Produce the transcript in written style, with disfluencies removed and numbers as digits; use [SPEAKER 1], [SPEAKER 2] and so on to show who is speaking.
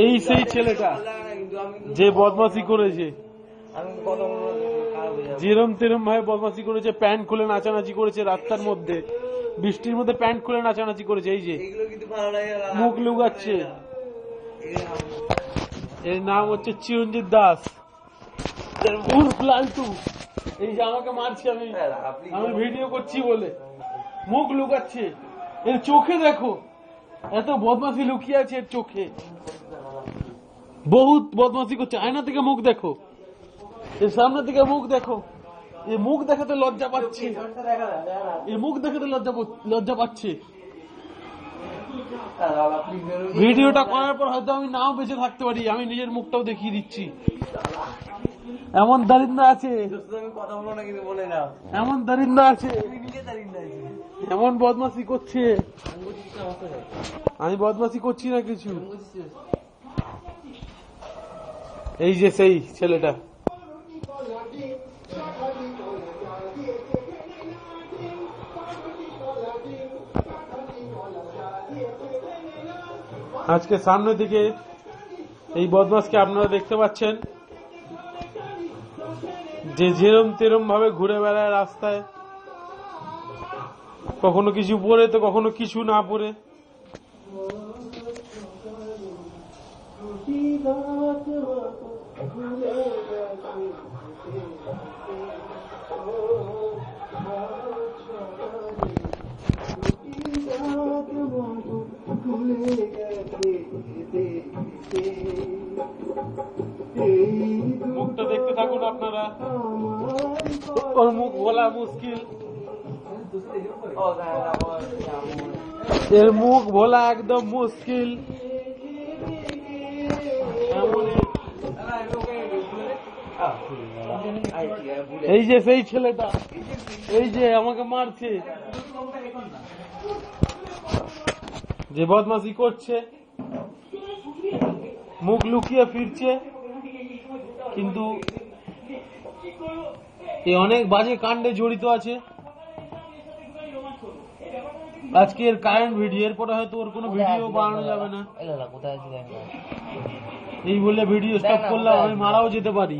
[SPEAKER 1] এই সেই ছেলেটা যে বদমাশি করেছে, যেরম তেরম ভাবে বদমাশি করেছে, প্যান্ট খুলে নাচানাচি করেছে রাস্তার মধ্যে, বৃষ্টির মধ্যে প্যান্ট খুলে নাচানাচি করেছে। এই যে মুখ লুকাচ্ছে, এর নাম হচ্ছে চিরঞ্জিত দাস উর্ফ লালটু। এই যে আমাকে মারছে, আমি ভিডিও করছি বলে মুখ লুকাচ্ছে। এর চোখে দেখো, এত বদমাশি লুকিয়ে আছে এর চোখে, বহুত বদমাশি করছে। আয়না থেকে মুখ দেখো, এর সামনে থেকে মুখ দেখো, এই মুখ দেখাতে লজ্জা পাচ্ছে, এই মুখ দেখাতে লজ্জা পাচ্ছে। ভিডিওটা করার পর হয়তো আমি নাও বেঁচে থাকতে পারি, আমি নিজের মুখটাও দেখিয়ে দিচ্ছি। এমন দারিদ্র আছে, এমন দারিদ্র আছে, এমন বদমাশি করছে। আমি বদমাশি করছি না কিছু। এই যে সেই ছেলেটা, আজকে সামনে থেকে এই বদমাশকে আপনারা দেখতে পাচ্ছেন, যে যেরম তেরম ভাবে ঘুরে বেড়ায় রাস্তায়, কখনো কিছু পরে তো কখনো কিছু না পরে। মুখটা দেখতে থাকুন আপনারা, ওর মুখ বলা মুশকিল, এর মুখ বলা একদম মুশকিল। এই যে সেই ছেলেটা, এই যে আমাকে মারছে, যে বদমাশি করছে, মুখ লুকিয়ে ফিরছে, কিন্তু এ অনেক বাজে কাণ্ডে জড়িত আছে। আজকে এর কারেন্ট ভিডিও, এরপরে হয়তো ওর কোনো ভিডিও বানানো যাবে না। এই বলে ভিডিও স্টপ করলাম, আমি মারাও যেতে পারি।